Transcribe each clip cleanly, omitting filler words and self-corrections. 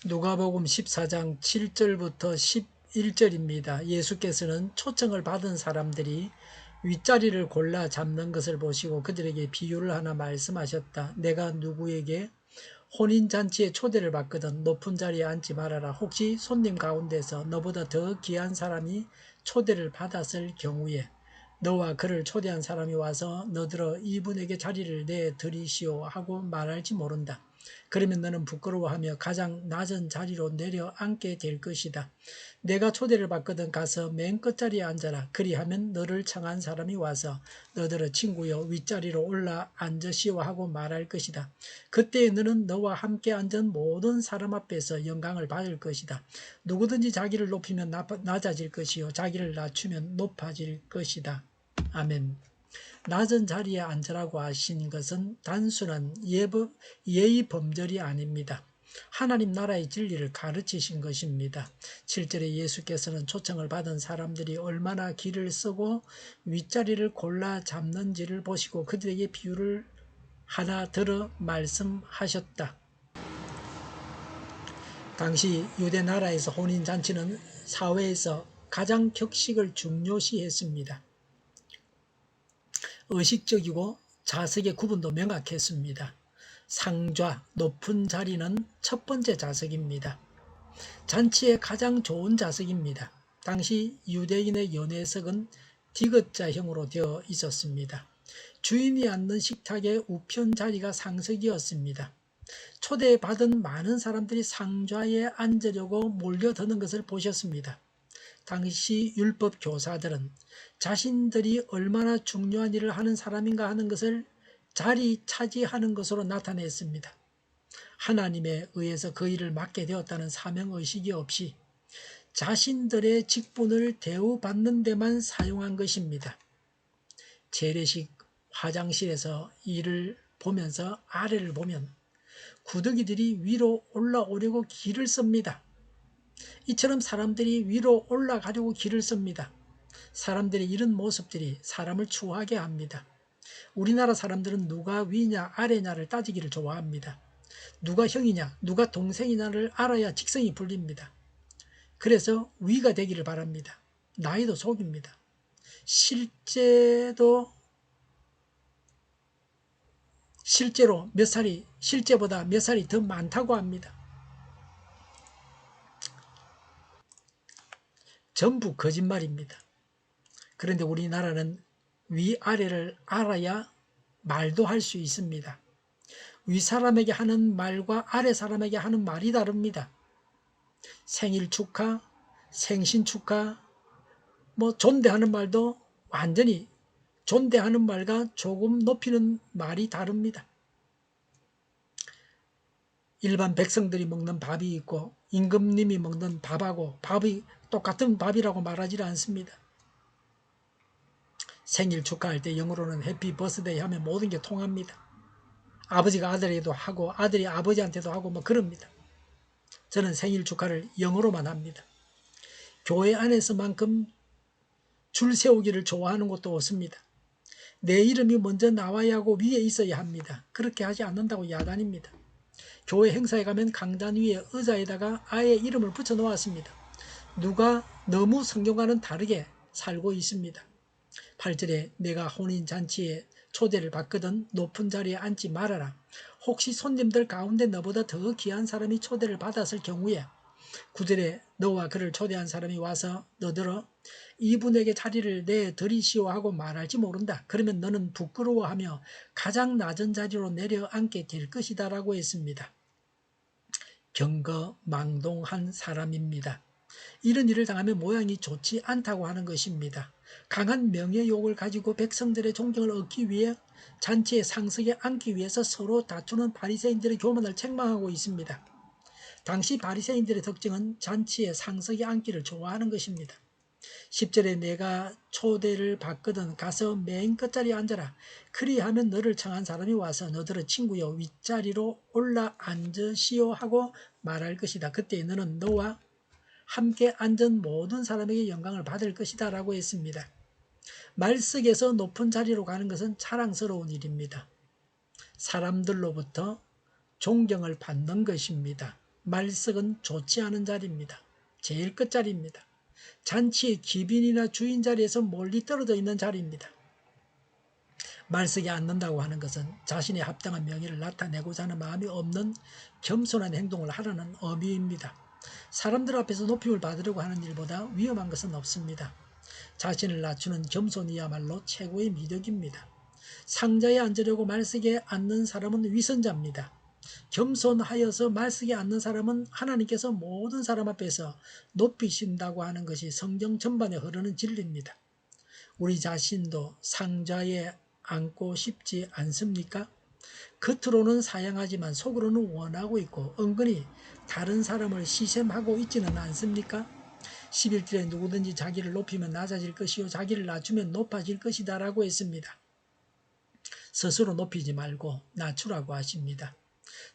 누가복음 14장 7절부터 11절입니다. 예수께서는 초청을 받은 사람들이 윗자리를 골라 잡는 것을 보시고 그들에게 비유를 하나 말씀하셨다. 내가 누구에게 혼인잔치에 초대를 받거든 높은 자리에 앉지 말아라. 혹시 손님 가운데서 너보다 더 귀한 사람이 초대를 받았을 경우에 너와 그를 초대한 사람이 와서 너더러 이분에게 자리를 내드리시오 하고 말할지 모른다. 그러면 너는 부끄러워하며 가장 낮은 자리로 내려앉게 될 것이다. 내가 초대를 받거든 가서 맨 끝자리에 앉아라. 그리하면 너를 청한 사람이 와서 너더러 친구여 윗자리로 올라 앉으시오 하고 말할 것이다. 그때에 너는 너와 함께 앉은 모든 사람 앞에서 영광을 받을 것이다. 누구든지 자기를 높이면 낮아질 것이요 자기를 낮추면 높아질 것이다. 아멘. 낮은 자리에 앉으라고 하신 것은 단순한 예의 범절이 아닙니다. 하나님 나라의 진리를 가르치신 것입니다. 7절에 예수께서는 초청을 받은 사람들이 얼마나 길을 쓰고 윗자리를 골라 잡는지를 보시고 그들에게 비유를 하나 들어 말씀하셨다. 당시 유대 나라에서 혼인잔치는 사회에서 가장 격식을 중요시했습니다. 의식적이고 자석의 구분도 명확했습니다. 상좌, 높은 자리는 첫 번째 자석입니다. 잔치의 가장 좋은 자석입니다. 당시 유대인의 연회석은 디귿자형으로 되어 있었습니다. 주인이 앉는 식탁의 우편 자리가 상석이었습니다. 초대받은 많은 사람들이 상좌에 앉으려고 몰려드는 것을 보셨습니다. 당시 율법 교사들은 자신들이 얼마나 중요한 일을 하는 사람인가 하는 것을 자리 차지하는 것으로 나타냈습니다. 하나님에 의해서 그 일을 맡게 되었다는 사명의식이 없이 자신들의 직분을 대우받는 데만 사용한 것입니다. 재래식 화장실에서 일을 보면서 아래를 보면 구더기들이 위로 올라오려고 길을 씁니다. 이처럼 사람들이 위로 올라가려고 길을 씁니다. 사람들의 이런 모습들이 사람을 추하게 합니다. 우리나라 사람들은 누가 위냐 아래냐를 따지기를 좋아합니다. 누가 형이냐 누가 동생이냐를 알아야 직성이 풀립니다. 그래서 위가 되기를 바랍니다. 나이도 속입니다. 실제로 실제보다 몇 살이 더 많다고 합니다. 전부 거짓말입니다. 그런데 우리나라는 위아래를 알아야 말도 할 수 있습니다. 윗사람에게 하는 말과 아래 사람에게 하는 말이 다릅니다. 생일 축하, 생신 축하, 존대하는 말도 완전히 존대하는 말과 조금 높이는 말이 다릅니다. 일반 백성들이 먹는 밥이 있고 임금님이 먹는 밥하고 밥이 똑같은 밥이라고 말하지 않습니다. 생일 축하할 때 영어로는 해피 버스데이 하면 모든 게 통합니다. 아버지가 아들에게도 하고 아들이 아버지한테도 하고 그럽니다. 저는 생일 축하를 영어로만 합니다. 교회 안에서만큼 줄 세우기를 좋아하는 것도 없습니다. 내 이름이 먼저 나와야 하고 위에 있어야 합니다. 그렇게 하지 않는다고 야단입니다. 교회 행사에 가면 강단 위에 의자에다가 아예 이름을 붙여 놓았습니다. 누가 너무 성경과는 다르게 살고 있습니다. 8절에 내가 혼인잔치에 초대를 받거든 높은 자리에 앉지 말아라. 혹시 손님들 가운데 너보다 더 귀한 사람이 초대를 받았을 경우에 9절에 너와 그를 초대한 사람이 와서 너더러 이분에게 자리를 내드리시오 하고 말할지 모른다. 그러면 너는 부끄러워하며 가장 낮은 자리로 내려앉게 될 것이다 라고 했습니다. 경거망동한 사람입니다. 이런 일을 당하면 모양이 좋지 않다고 하는 것입니다. 강한 명예욕을 가지고 백성들의 존경을 얻기 위해 잔치의 상석에 앉기 위해서 서로 다투는 바리새인들의 교만을 책망하고 있습니다. 당시 바리새인들의 특징은 잔치의 상석에 앉기를 좋아하는 것입니다. 10절에 내가 초대를 받거든 가서 맨 끝자리에 앉아라. 그리하면 너를 청한 사람이 와서 너더러 친구여 윗자리로 올라 앉으시오 하고 말할 것이다. 그때 너는 너와 함께 앉은 모든 사람에게 영광을 받을 것이다 라고 했습니다. 말석에서 높은 자리로 가는 것은 자랑스러운 일입니다. 사람들로부터 존경을 받는 것입니다. 말석은 좋지 않은 자리입니다. 제일 끝자리입니다. 잔치의 귀빈이나 주인 자리에서 멀리 떨어져 있는 자리입니다. 말석에 앉는다고 하는 것은 자신의 합당한 명예를 나타내고자 하는 마음이 없는 겸손한 행동을 하라는 의미입니다. 사람들 앞에서 높임을 받으려고 하는 일보다 위험한 것은 없습니다. 자신을 낮추는 겸손이야말로 최고의 미덕입니다. 상자에 앉으려고 말석에 앉는 사람은 위선자입니다. 겸손하여서 말석에 앉는 사람은 하나님께서 모든 사람 앞에서 높이신다고 하는 것이 성경 전반에 흐르는 진리입니다. 우리 자신도 상자에 앉고 싶지 않습니까? 겉으로는 사양하지만 속으로는 원하고 있고 은근히 다른 사람을 시샘하고 있지는 않습니까? 11절에 누구든지 자기를 높이면 낮아질 것이요 자기를 낮추면 높아질 것이다 라고 했습니다. 스스로 높이지 말고 낮추라고 하십니다.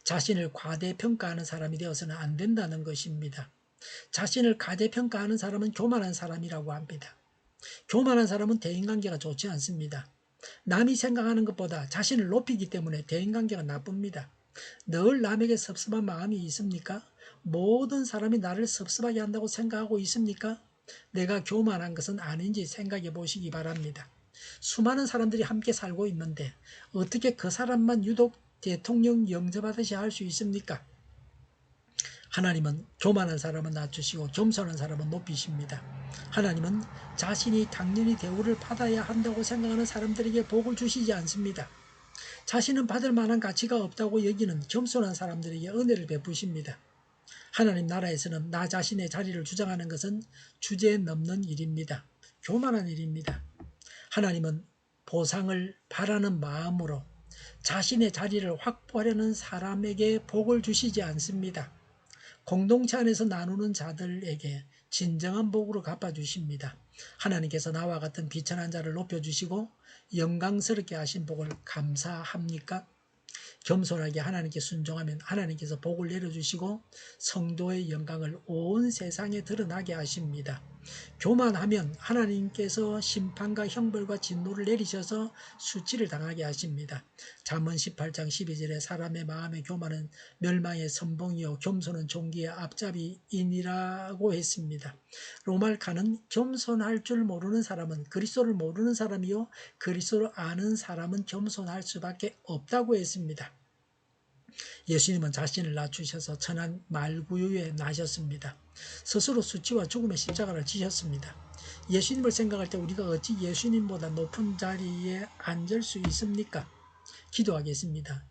자신을 과대평가하는 사람이 되어서는 안 된다는 것입니다. 자신을 과대평가하는 사람은 교만한 사람이라고 합니다. 교만한 사람은 대인관계가 좋지 않습니다. 남이 생각하는 것보다 자신을 높이기 때문에 대인관계가 나쁩니다. 늘 남에게 섭섭한 마음이 있습니까? 모든 사람이 나를 섭섭하게 한다고 생각하고 있습니까? 내가 교만한 것은 아닌지 생각해 보시기 바랍니다. 수많은 사람들이 함께 살고 있는데 어떻게 그 사람만 유독 대통령 영접하듯이 할 수 있습니까? 하나님은 교만한 사람은 낮추시고 겸손한 사람은 높이십니다. 하나님은 자신이 당연히 대우를 받아야 한다고 생각하는 사람들에게 복을 주시지 않습니다. 자신은 받을 만한 가치가 없다고 여기는 겸손한 사람들에게 은혜를 베푸십니다. 하나님 나라에서는 나 자신의 자리를 주장하는 것은 주제에 넘는 일입니다. 교만한 일입니다. 하나님은 보상을 바라는 마음으로 자신의 자리를 확보하려는 사람에게 복을 주시지 않습니다. 공동체 안에서 나누는 자들에게 진정한 복으로 갚아주십니다. 하나님께서 나와 같은 비천한 자를 높여주시고 영광스럽게 하신 복을 감사합니까? 겸손하게 하나님께 순종하면 하나님께서 복을 내려주시고 성도의 영광을 온 세상에 드러나게 하십니다. 교만하면 하나님께서 심판과 형벌과 진노를 내리셔서 수치를 당하게 하십니다. 잠언 18장 12절에 사람의 마음의 교만은 멸망의 선봉이요 겸손은 종기의 앞잡이이니라고 했습니다. 로말카는 겸손할 줄 모르는 사람은 그리스도를 모르는 사람이요 그리스도를 아는 사람은 겸손할 수밖에 없다고 했습니다. 예수님은 자신을 낮추셔서 천한 말구유에 나셨습니다. 스스로 수치와 죽음의 십자가를 지셨습니다. 예수님을 생각할 때 우리가 어찌 예수님보다 높은 자리에 앉을 수 있습니까? 기도하겠습니다.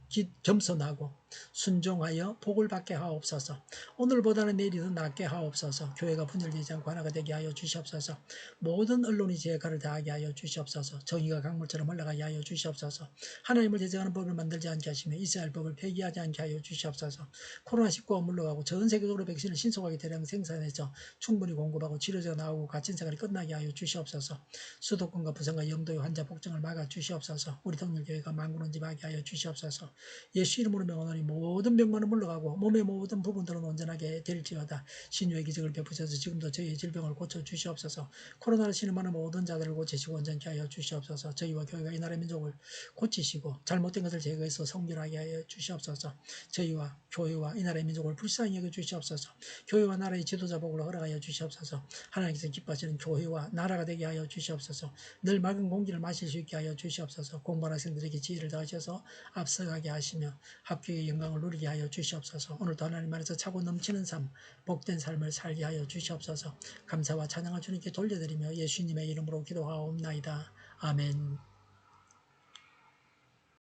겸손하고 순종하여 복을 받게 하옵소서. 오늘보다는 내일이 더 낫게 하옵소서. 교회가 분열되지 않고 하나가 되게 하여 주시옵소서. 모든 언론이 제 역할을 다하게 하여 주시옵소서. 정의가 강물처럼 흘러가게 하여 주시옵소서. 하나님을 제정하는 법을 만들지 않게 하시며 이스라엘 법을 폐기하지 않게 하여 주시옵소서. 코로나19가 물러가고 전 세계적으로 백신을 신속하게 대량 생산해서 충분히 공급하고 치료제가 나오고 갇힌 생활이 끝나게 하여 주시옵소서. 수도권과 부산과 영도의 환자 폭증을 막아 주시옵소서. 우리 동일교회가 만군원지 하게 하여 주시옵소서. 예수 이름으로 명하노니 모든 병만은 물러가고 몸의 모든 부분들은 온전하게 될지어다. 신유의 기적을 베푸셔서 지금도 저희의 질병을 고쳐 주시옵소서. 코로나를 신음하는 모든 자들을 고치시고 온전케 하여 주시옵소서. 저희와 교회가 이 나라의 민족을 고치시고 잘못된 것을 제거해서 성결하게 하여 주시옵소서. 저희와 교회와 이 나라의 민족을 불쌍히 여겨 주시옵소서. 교회와 나라의 지도자 복을 허락하여 주시옵소서. 하나님께서 기뻐하시는 교회와 나라가 되게 하여 주시옵소서. 늘 맑은 공기를 마실 수 있게 하여 주시옵소서. 공부하는 학생들에게 지혜를 더하셔서 앞서가게 하시며 합격의 영광을 누리게 하여 주시옵소서. 오늘도 하나님 안에서 차고 넘치는 삶, 복된 삶을 살게 하여 주시옵소서. 감사와 찬양을 주님께 돌려드리며 예수님의 이름으로 기도하옵나이다. 아멘.